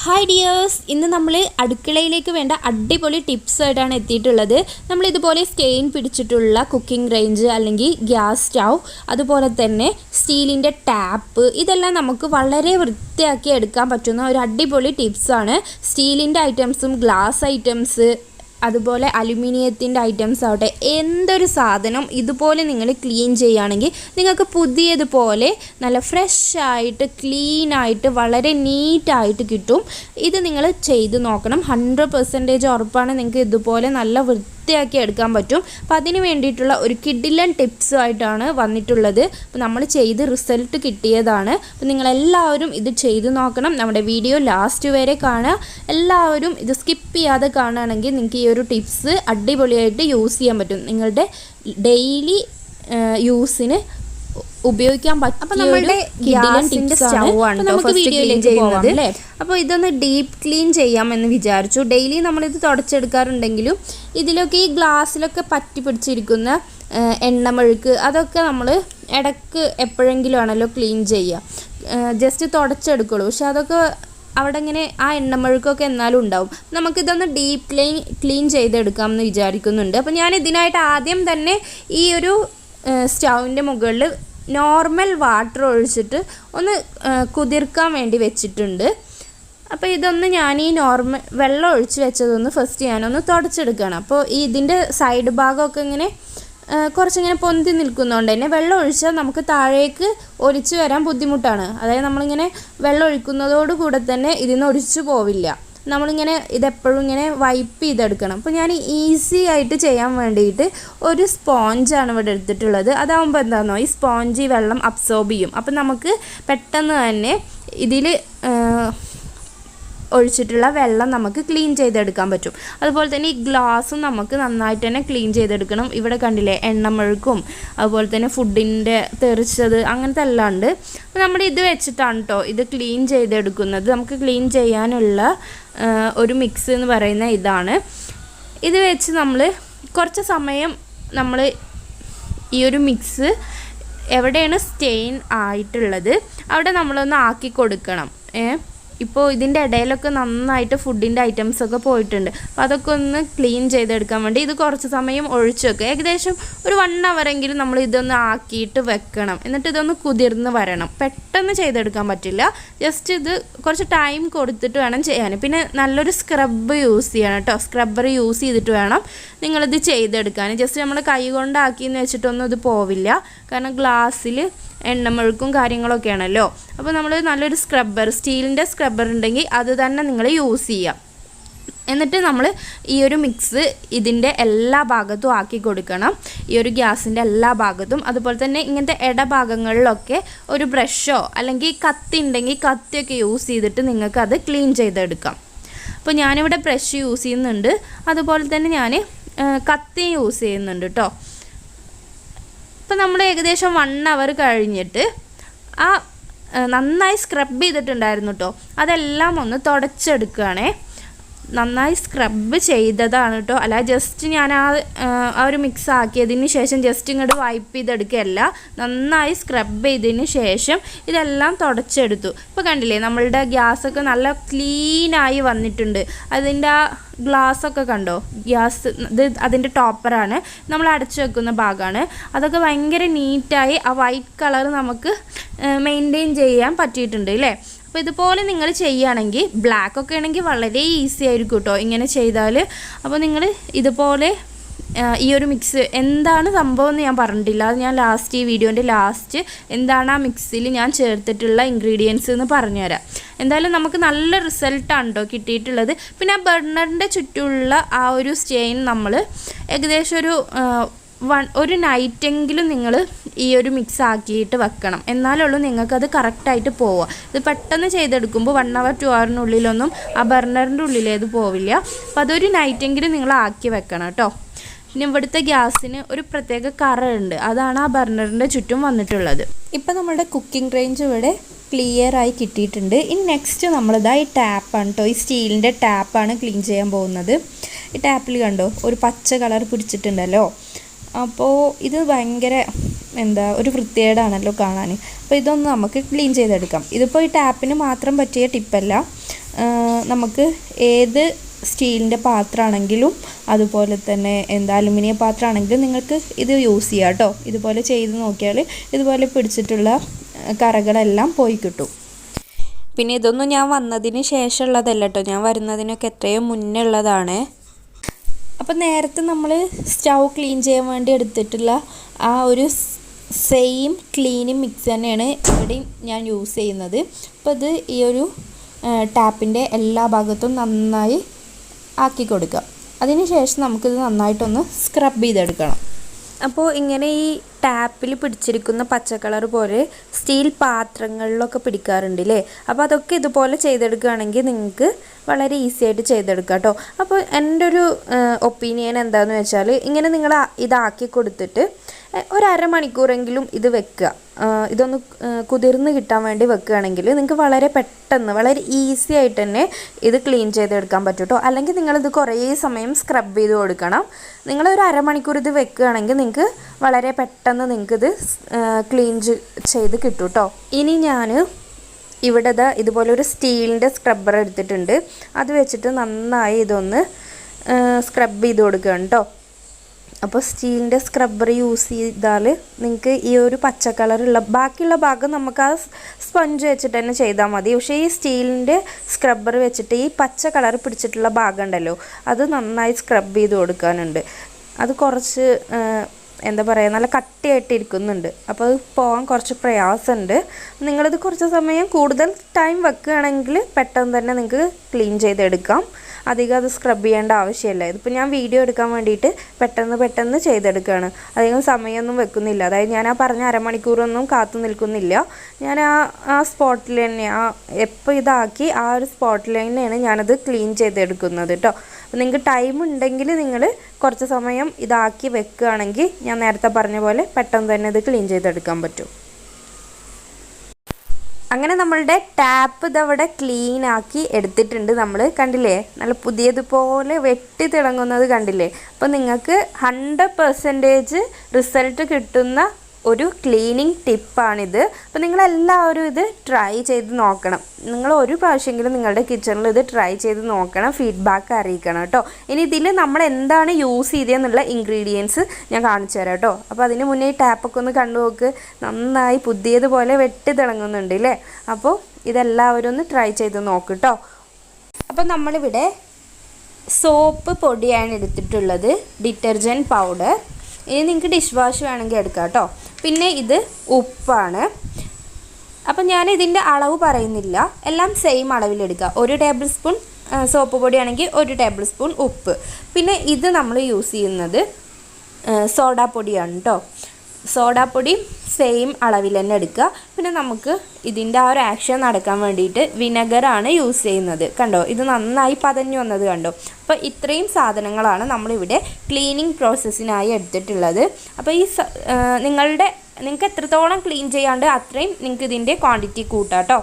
Hi dears, ഇന്ന് നമ്മൾ അടുക്കളയിലേക്ക് വേണ്ട അടിപൊളി ടിപ്സ് ആയിട്ടാണ് എത്തിയിട്ടുള്ളത്. നമ്മൾ ഇതുപോലെ സ്റ്റെയിൻ പിടിച്ചിട്ടുള്ള കുക്കിംഗ് റേഞ്ച് അല്ലെങ്കിൽ ഗ്യാസ് സ്റ്റൗ, അതുപോലെ തന്നെ സ്റ്റീലിൻ്റെ ടാപ്പ്, ഇതെല്ലാം നമുക്ക് വളരെ വൃത്തിയാക്കി എടുക്കാൻ പറ്റുന്ന ഒരു അടിപൊളി ടിപ്സാണ്. സ്റ്റീലിൻ്റെ ഐറ്റംസും ഗ്ലാസ് ഐറ്റംസ്, അതുപോലെ അലുമിനിയത്തിൻ്റെ ഐറ്റംസ് ആവട്ടെ, എന്തൊരു സാധനം ഇതുപോലെ നിങ്ങൾ ക്ലീൻ ചെയ്യുകയാണെങ്കിൽ നിങ്ങൾക്ക് പുതിയതുപോലെ നല്ല ഫ്രഷ് ആയിട്ട് ക്ലീനായിട്ട് വളരെ നീറ്റായിട്ട് കിട്ടും. ഇത് നിങ്ങൾ ചെയ്ത് നോക്കണം. 100% ഉറപ്പാണ് നിങ്ങൾക്ക് ഇതുപോലെ നല്ല വൃത്തിയാക്കി എടുക്കാൻ പറ്റും. അപ്പം അതിന് വേണ്ടിയിട്ടുള്ള ഒരു കിഡിലൻ ടിപ്സുമായിട്ടാണ് വന്നിട്ടുള്ളത്. അപ്പോൾ നമ്മൾ ചെയ്ത് റിസൾട്ട് കിട്ടിയതാണ്. അപ്പോൾ നിങ്ങളെല്ലാവരും ഇത് ചെയ്ത് നോക്കണം. നമ്മുടെ വീഡിയോ ലാസ്റ്റ് വരെ കാണുക. എല്ലാവരും ഇത് സ്കിപ്പ് ചെയ്യാതെ കാണുകയാണെങ്കിൽ നിങ്ങൾക്ക് ഈ ഒരു ടിപ്സ് അടിപൊളിയായിട്ട് യൂസ് ചെയ്യാൻ പറ്റും. നിങ്ങളുടെ ഡെയിലി യൂസിന് ഉപയോഗിക്കാൻ പറ്റും. അപ്പോൾ നമ്മളുടെ ഗ്യാസിൻ്റെ സ്റ്റൗ ആണ് നമുക്ക് വീഡിയോയിലേക്ക് പോകുന്നത് അല്ലേ. അപ്പോൾ ഇതൊന്ന് ഡീപ്പ് ക്ലീൻ ചെയ്യാമെന്ന് വിചാരിച്ചു. ഡെയിലി നമ്മളിത് തുടച്ചെടുക്കാറുണ്ടെങ്കിലും ഇതിലൊക്കെ ഈ ഗ്ലാസ്സിലൊക്കെ പറ്റി പിടിച്ചിരിക്കുന്ന എണ്ണമെഴുക്ക് അതൊക്കെ നമ്മൾ ഇടയ്ക്ക് എപ്പോഴെങ്കിലും ആണല്ലോ ക്ലീൻ ചെയ്യുക. ജസ്റ്റ് തുടച്ചെടുക്കുള്ളൂ. പക്ഷെ അതൊക്കെ അവിടെ ഇങ്ങനെ ആ എണ്ണമെഴുക്കൊക്കെ എന്നാലും ഉണ്ടാവും. നമുക്കിതൊന്ന് ഡീപ്പ് ക്ലീൻ ചെയ്തെടുക്കാമെന്ന് വിചാരിക്കുന്നുണ്ട്. അപ്പോൾ ഞാൻ ഇതിനായിട്ട് ആദ്യം തന്നെ ഈ ഒരു സ്റ്റൗവിൻ്റെ മുകളിൽ നോർമൽ വാട്ടർ ഒഴിച്ചിട്ട് ഒന്ന് കുതിർക്കാൻ വേണ്ടി വെച്ചിട്ടുണ്ട്. അപ്പോൾ ഇതൊന്ന് ഞാൻ ഈ നോർമൽ വെള്ളം ഒഴിച്ച് വെച്ചതൊന്ന് ഫസ്റ്റ് ഞാനൊന്ന് തുടച്ചെടുക്കുകയാണ്. അപ്പോൾ ഈ ഇതിൻ്റെ സൈഡ് ഭാഗമൊക്കെ ഇങ്ങനെ കുറച്ചിങ്ങനെ പൊന്തി നിൽക്കുന്നതുകൊണ്ട് തന്നെ വെള്ളം ഒഴിച്ചാൽ നമുക്ക് താഴേക്ക് ഒലിച്ച് വരാൻ ബുദ്ധിമുട്ടാണ്. അതായത് നമ്മളിങ്ങനെ വെള്ളം ഒഴിക്കുന്നതോടുകൂടെ തന്നെ ഇതിന്ന് ഒലിച്ചു പോവില്ല. നമ്മളിങ്ങനെ ഇതെപ്പോഴും ഇങ്ങനെ വൈപ്പ് ചെയ്തെടുക്കണം. അപ്പോൾ ഞാൻ ഈസി ആയിട്ട് ചെയ്യാൻ വേണ്ടിയിട്ട് ഒരു സ്പോഞ്ചാണ് ഇവിടെ എടുത്തിട്ടുള്ളത്. അതാകുമ്പോൾ എന്താണെന്നോ, ഈ സ്പോഞ്ച് ഈ വെള്ളം അബ്സോർബ് ചെയ്യും. അപ്പം നമുക്ക് പെട്ടെന്ന് തന്നെ ഇതിൽ ഒഴിച്ചിട്ടുള്ള വെള്ളം നമുക്ക് ക്ലീൻ ചെയ്തെടുക്കാൻ പറ്റും. അതുപോലെ തന്നെ ഈ ഗ്ലാസും നമുക്ക് നന്നായിട്ട് തന്നെ ക്ലീൻ ചെയ്തെടുക്കണം. ഇവിടെ കണ്ടില്ലേ എണ്ണമെഴുക്കും അതുപോലെ തന്നെ ഫുഡിൻ്റെ തെറിച്ചത് അങ്ങനത്തെ എല്ലാം ഉണ്ട്. അപ്പോൾ നമ്മൾ ഇത് വെച്ചിട്ടാണ് കേട്ടോ ഇത് ക്ലീൻ ചെയ്തെടുക്കുന്നത്. നമുക്ക് ക്ലീൻ ചെയ്യാനുള്ള ഒരു മിക്സ് എന്ന് പറയുന്ന ഇതാണ്. ഇത് വെച്ച് നമ്മൾ കുറച്ച് സമയം നമ്മൾ ഈ ഒരു മിക്സ് എവിടെയാണ് സ്റ്റെയിൻ ആയിട്ടുള്ളത് അവിടെ നമ്മളൊന്ന് ആക്കി കൊടുക്കണം. ഇപ്പോൾ ഇതിൻ്റെ ഇടയിലൊക്കെ നന്നായിട്ട് ഫുഡിൻ്റെ ഐറ്റംസൊക്കെ പോയിട്ടുണ്ട്. അപ്പോൾ അതൊക്കെ ഒന്ന് ക്ലീൻ ചെയ്തെടുക്കാൻ വേണ്ടി ഇത് കുറച്ച് സമയം ഒഴിച്ച് വെക്കുക. ഏകദേശം ഒരു 1 hour നമ്മൾ ഇതൊന്ന് ആക്കിയിട്ട് വെക്കണം. എന്നിട്ട് ഇതൊന്ന് കുതിർന്ന് വരണം. പെട്ടെന്ന് ചെയ്തെടുക്കാൻ പറ്റില്ല. ജസ്റ്റ് ഇത് കുറച്ച് ടൈം കൊടുത്തിട്ട് വേണം ചെയ്യാൻ. പിന്നെ നല്ലൊരു സ്ക്രബ്ബ് യൂസ് ചെയ്യണം കേട്ടോ. സ്ക്രബ്ബർ യൂസ് ചെയ്തിട്ട് വേണം നിങ്ങളിത് ചെയ്തെടുക്കാൻ. ജസ്റ്റ് നമ്മൾ കൈ കൊണ്ടാക്കിയെന്ന് വെച്ചിട്ടൊന്നും ഇത് പോവില്ല. കാരണം ഗ്ലാസ്സിൽ എണ്ണമെഴുക്കും കാര്യങ്ങളൊക്കെ ആണല്ലോ. അപ്പോൾ നമ്മൾ നല്ലൊരു സ്ക്രബ്ബർ, സ്റ്റീലിൻ്റെ സ്ക്രബ്ബർ ഉണ്ടെങ്കിൽ അത് തന്നെ നിങ്ങൾ യൂസ് ചെയ്യാം. എന്നിട്ട് നമ്മൾ ഈ ഒരു മിക്സ് ഇതിൻ്റെ എല്ലാ ഭാഗത്തും ആക്കി കൊടുക്കണം. ഈ ഒരു ഗ്യാസിൻ്റെ എല്ലാ ഭാഗത്തും. അതുപോലെ തന്നെ ഇങ്ങനത്തെ ഇടഭാഗങ്ങളിലൊക്കെ ഒരു ബ്രഷോ അല്ലെങ്കിൽ കത്തി ഉണ്ടെങ്കിൽ കത്തിയൊക്കെ യൂസ് ചെയ്തിട്ട് നിങ്ങൾക്ക് അത് ക്ലീൻ ചെയ്തെടുക്കാം. അപ്പോൾ ഞാനിവിടെ ബ്രഷ് യൂസ് ചെയ്യുന്നുണ്ട്. അതുപോലെ തന്നെ ഞാൻ കത്തി യൂസ് ചെയ്യുന്നുണ്ട് കേട്ടോ. ഇപ്പോൾ നമ്മൾ ഏകദേശം 1 hour കഴിഞ്ഞിട്ട് ആ നന്നായി സ്ക്രബ് ചെയ്തിട്ടുണ്ടായിരുന്നു കേട്ടോ. അതെല്ലാം ഒന്ന് തുടച്ചെടുക്കുകയാണേ. നന്നായി സ്ക്രബ് ചെയ്തതാണ് കേട്ടോ. അല്ല ജസ്റ്റ് ഞാൻ ആ ഒരു മിക്സ് ആക്കിയതിന് ശേഷം ജസ്റ്റ് ഇങ്ങോട്ട് വൈപ്പ് ചെയ്തെടുക്കുകയല്ല. നന്നായി സ്ക്രബ് ചെയ്തതിന് ശേഷം ഇതെല്ലാം തുടച്ചെടുത്തു. ഇപ്പോൾ കണ്ടില്ലേ നമ്മളുടെ ഗ്യാസൊക്കെ നല്ല ക്ലീനായി വന്നിട്ടുണ്ട്. അതിൻ്റെ ആ ഗ്ലാസ്സൊക്കെ കണ്ടോ, ഗ്യാസ് ഇത് അതിൻ്റെ ടോപ്പറാണ്, നമ്മൾ അടച്ചു വെക്കുന്ന ഭാഗമാണ്. അതൊക്കെ ഭയങ്കര നീറ്റായി ആ വൈറ്റ് കളർ നമുക്ക് മെയിൻറ്റെയിൻ ചെയ്യാൻ പറ്റിയിട്ടുണ്ട് അല്ലേ. അപ്പോൾ ഇതുപോലെ നിങ്ങൾ ചെയ്യുകയാണെങ്കിൽ ബ്ലാക്കൊക്കെ ആണെങ്കിൽ വളരെ ഈസി ആയിരിക്കും കേട്ടോ ഇങ്ങനെ ചെയ്താൽ. അപ്പോൾ നിങ്ങൾ ഇതുപോലെ ഈ ഒരു മിക്സ് എന്താണ് സംഭവം എന്ന് ഞാൻ പറഞ്ഞിട്ടില്ല. അത് ഞാൻ ഈ വീഡിയോൻ്റെ ലാസ്റ്റ് എന്താണ് ആ മിക്സിൽ ഞാൻ ചേർത്തിട്ടുള്ള ഇൻഗ്രീഡിയൻസ് എന്ന് പറഞ്ഞുതരാം. എന്തായാലും നമുക്ക് നല്ല റിസൾട്ടാണ് കേട്ടോ കിട്ടിയിട്ടുള്ളത്. പിന്നെ ആ ബർണറിൻ്റെ ചുറ്റുമുള്ള ആ ഒരു സ്റ്റെയിൻ നമ്മൾ ഏകദേശം ഒരു നൈറ്റെങ്കിലും നിങ്ങൾ ഈ ഒരു മിക്സ് ആക്കിയിട്ട് വെക്കണം. എന്നാലുള്ളൂ നിങ്ങൾക്കത് കറക്റ്റായിട്ട് പോവുക. ഇത് പെട്ടെന്ന് ചെയ്തെടുക്കുമ്പോൾ 1 hour 2 hourനുള്ളിലൊന്നും ആ ബർണറിൻ്റെ ഉള്ളിലേത് പോവില്ല. അപ്പോൾ അതൊരു നൈറ്റെങ്കിലും നിങ്ങൾ ആക്കി വെക്കണം കേട്ടോ. പിന്നെ ഇവിടുത്തെ ഗ്യാസിന് ഒരു പ്രത്യേക കറയുണ്ട്. അതാണ് ആ ബർണറിൻ്റെ ചുറ്റും വന്നിട്ടുള്ളത്. ഇപ്പം നമ്മുടെ കുക്കിംഗ് റേഞ്ച് ഇവിടെ ക്ലിയറായി കിട്ടിയിട്ടുണ്ട്. ഇനി നെക്സ്റ്റ് നമ്മളിതായി ടാപ്പാണ് കേട്ടോ. ഈ സ്റ്റീലിൻ്റെ ടാപ്പാണ് ക്ലീൻ ചെയ്യാൻ പോകുന്നത്. ഈ ടാപ്പിൽ കണ്ടോ ഒരു പച്ച കളർ പിടിച്ചിട്ടുണ്ടല്ലോ. അപ്പോൾ ഇത് ഭയങ്കര ഒരു വൃത്തികേടാണല്ലോ കാണാൻ. അപ്പോൾ ഇതൊന്ന് നമുക്ക് ക്ലീൻ ചെയ്തെടുക്കാം. ഇതിപ്പോൾ ഈ ടാപ്പിന് മാത്രം പറ്റിയ ടിപ്പല്ല. നമുക്ക് ഏത് സ്റ്റീലിൻ്റെ പാത്രമാണെങ്കിലും അതുപോലെ തന്നെ അലുമിനിയം പാത്രമാണെങ്കിലും നിങ്ങൾക്ക് ഇത് യൂസ് ചെയ്യാം കേട്ടോ. ഇതുപോലെ ചെയ്ത് നോക്കിയാൽ ഇതുപോലെ പിടിച്ചിട്ടുള്ള കറകളെല്ലാം പോയി കിട്ടും. പിന്നെ ഇതൊന്നും ഞാൻ വന്നതിന് ശേഷമുള്ളതല്ല കേട്ടോ, ഞാൻ വരുന്നതിനൊക്കെ എത്രയോ മുന്നേ ഉള്ളതാണ്. അപ്പോൾ നേരത്തെ നമ്മൾ സ്റ്റൗ ക്ലീൻ ചെയ്യാൻ വേണ്ടി എടുത്തിട്ടുള്ള ആ ഒരു സെയിം ക്ലീനിങ് മിക്സ് തന്നെയാണ് ഇവിടെയും ഞാൻ യൂസ് ചെയ്യുന്നത്. അപ്പോൾ ഇത് ഈ ഒരു ടാപ്പിൻ്റെ എല്ലാ ഭാഗത്തും നന്നായി ആക്കി കൊടുക്കുക. അതിന് ശേഷം നമുക്കിത് നന്നായിട്ടൊന്ന് സ്ക്രബ് ചെയ്തെടുക്കണം. അപ്പോൾ ഇങ്ങനെ ഈ ടാപ്പിൽ പിടിച്ചിരിക്കുന്ന പച്ച കളർ പോലെ സ്റ്റീൽ പാത്രങ്ങളിലൊക്കെ പിടിക്കാറുണ്ട് അല്ലേ. അപ്പോൾ അതൊക്കെ ഇതുപോലെ ചെയ്തെടുക്കുകയാണെങ്കിൽ നിങ്ങൾക്ക് വളരെ ഈസി ആയിട്ട് ചെയ്തെടുക്കാം കേട്ടോ. അപ്പോൾ എൻ്റെ ഒരു ഒപ്പീനിയൻ എന്താണെന്ന് വെച്ചാൽ ഇങ്ങനെ നിങ്ങൾ ഇതാക്കി കൊടുത്തിട്ട് ഒരു അരമണിക്കൂറെങ്കിലും ഇത് വെക്കുക. ഇതൊന്ന് കുതിർന്ന് കിട്ടാൻ വേണ്ടി വെക്കുകയാണെങ്കിൽ നിങ്ങൾക്ക് വളരെ പെട്ടെന്ന് വളരെ ഈസി ആയിട്ട് തന്നെ ഇത് ക്ലീൻ ചെയ്തെടുക്കാൻ പറ്റും കേട്ടോ. അല്ലെങ്കിൽ നിങ്ങളിത് കുറേ സമയം സ്ക്രബ് ചെയ്ത് കൊടുക്കണം. നിങ്ങളൊരു അരമണിക്കൂർ ഇത് വെക്കുകയാണെങ്കിൽ നിങ്ങൾക്ക് വളരെ പെട്ടെന്ന് നിങ്ങൾക്കിത് ക്ലീൻ ചെയ്ത് കിട്ടും കേട്ടോ. ഇനി ഞാൻ ഇവിടെ ഇതുപോലെ ഒരു സ്റ്റീലിൻ്റെ സ്ക്രബ്ബർ എടുത്തിട്ടുണ്ട്. അത് വെച്ചിട്ട് നന്നായി ഇതൊന്ന് സ്ക്രബ് ചെയ്ത് കൊടുക്കുകയാണ് കേട്ടോ. അപ്പോൾ സ്റ്റീലിൻ്റെ സ്ക്രബ്ബർ യൂസ് ചെയ്താൽ നിങ്ങൾക്ക് ഈ ഒരു പച്ച കളറുള്ള ബാക്കിയുള്ള ഭാഗം നമുക്ക് ആ സ്പഞ്ച് വെച്ചിട്ട് തന്നെ ചെയ്താൽ മതി. പക്ഷേ ഈ സ്റ്റീലിൻ്റെ സ്ക്രബ്ബർ വെച്ചിട്ട് ഈ പച്ച കളർ പിടിച്ചിട്ടുള്ള ഭാഗം ഉണ്ടല്ലോ അത് നന്നായി സ്ക്രബ് ചെയ്ത് കൊടുക്കാനുണ്ട്. അത് കുറച്ച് എന്താ പറയുക നല്ല കട്ടിയായിട്ടിരിക്കുന്നുണ്ട്. അപ്പോൾ അത് പോകാൻ കുറച്ച് പ്രയാസമുണ്ട്. നിങ്ങളിത് കുറച്ച് സമയം കൂടുതൽ ടൈം വെക്കുകയാണെങ്കിൽ പെട്ടെന്ന് തന്നെ നിങ്ങൾക്ക് ക്ലീൻ ചെയ്തെടുക്കാം. അധികം അത് സ്ക്രബ് ചെയ്യേണ്ട ആവശ്യമില്ല. ഇതിപ്പോൾ ഞാൻ വീഡിയോ എടുക്കാൻ വേണ്ടിയിട്ട് പെട്ടെന്ന് ചെയ്തെടുക്കുകയാണ്. അധികം സമയമൊന്നും വെക്കുന്നില്ല. അതായത് ഞാൻ ആ പറഞ്ഞ അരമണിക്കൂറൊന്നും കാത്തു നിൽക്കുന്നില്ല. ഞാൻ ആ സ്പോട്ടിൽ തന്നെ എപ്പോൾ ഇതാക്കി ആ ഒരു സ്പോട്ടിൽ തന്നെയാണ് ഞാനത് ക്ലീൻ ചെയ്തെടുക്കുന്നത് കേട്ടോ. അപ്പോൾ നിങ്ങൾക്ക് ടൈം ഉണ്ടെങ്കിൽ നിങ്ങൾ കുറച്ച് സമയം ഇതാക്കി വെക്കുകയാണെങ്കിൽ ഞാൻ നേരത്തെ പറഞ്ഞ പോലെ പെട്ടെന്ന് തന്നെ ഇത് ക്ലീൻ ചെയ്തെടുക്കാൻ പറ്റും. അങ്ങനെ നമ്മളുടെ ടാപ്പ് ഇതവിടെ ക്ലീൻ ആക്കി എടുത്തിട്ടുണ്ട്. നമ്മൾ കണ്ടില്ലേ നല്ല പുതിയതുപോലെ വെട്ടി തിളങ്ങുന്നത് കണ്ടില്ലേ. അപ്പോൾ നിങ്ങൾക്ക് 100% റിസൾട്ട് കിട്ടുന്ന ഒരു ക്ലീനിങ് ടിപ്പാണിത്. അപ്പോൾ നിങ്ങളെല്ലാവരും ഇത് ട്രൈ ചെയ്ത് നോക്കണം. നിങ്ങൾ ഒരു പ്രാവശ്യമെങ്കിലും നിങ്ങളുടെ കിച്ചണിൽ ഇത് ട്രൈ ചെയ്ത് നോക്കണം, ഫീഡ്ബാക്ക് അറിയിക്കണം കേട്ടോ. ഇനി ഇതിൽ നമ്മൾ എന്താണ് യൂസ് ചെയ്തതെന്നുള്ള ഇൻഗ്രീഡിയൻസ് ഞാൻ കാണിച്ചു തരാം കേട്ടോ. അപ്പോൾ അതിന് മുന്നേ ഈ ടാപ്പൊക്കെ ഒന്ന് കണ്ടു നോക്ക്, നന്നായി പുതിയതുപോലെ വെട്ടി തിളങ്ങുന്നുണ്ട് അല്ലേ. അപ്പോൾ ഇതെല്ലാവരും ഒന്ന് ട്രൈ ചെയ്ത് നോക്ക് കേട്ടോ. അപ്പോൾ നമ്മളിവിടെ സോപ്പ് പൊടിയാണ് എടുത്തിട്ടുള്ളത്, ഡിറ്റർജൻറ്റ് പൗഡർ. ഇനി നിങ്ങൾക്ക് ഡിഷ് വാഷ് വേണമെങ്കിൽ എടുക്കാം കേട്ടോ. പിന്നെ ഇത് ഉപ്പാണ്. അപ്പം ഞാൻ ഇതിൻ്റെ അളവ് പറയുന്നില്ല, എല്ലാം സെയിം അളവിലെടുക്കുക. 1 ടേബിൾ സ്പൂൺ സോപ്പ് പൊടിയാണെങ്കിൽ 1 ടേബിൾ സ്പൂൺ ഉപ്പ്. പിന്നെ ഇത് നമ്മൾ യൂസ് ചെയ്യുന്നത് സോഡാപ്പൊടിയാണ് കേട്ടോ. സോഡാപ്പൊടി സെയിം അളവിൽ തന്നെ എടുക്കുക. പിന്നെ നമുക്ക് ഇതിൻ്റെ ആ ഒരു ആക്ഷൻ നടക്കാൻ വേണ്ടിയിട്ട് വിനെഗറാണ് യൂസ് ചെയ്യുന്നത്. കണ്ടോ, ഇത് നന്നായി പതഞ്ഞു വന്നത് കണ്ടോ. അപ്പോൾ ഇത്രയും സാധനങ്ങളാണ് നമ്മളിവിടെ ക്ലീനിങ് പ്രോസസ്സിനായി എടുത്തിട്ടുള്ളത്. അപ്പോൾ നിങ്ങൾക്ക് എത്രത്തോളം ക്ലീൻ ചെയ്യാണ്ട് അത്രയും നിങ്ങൾക്ക് ഇതിൻ്റെ ക്വാണ്ടിറ്റി കൂട്ടാം കേട്ടോ.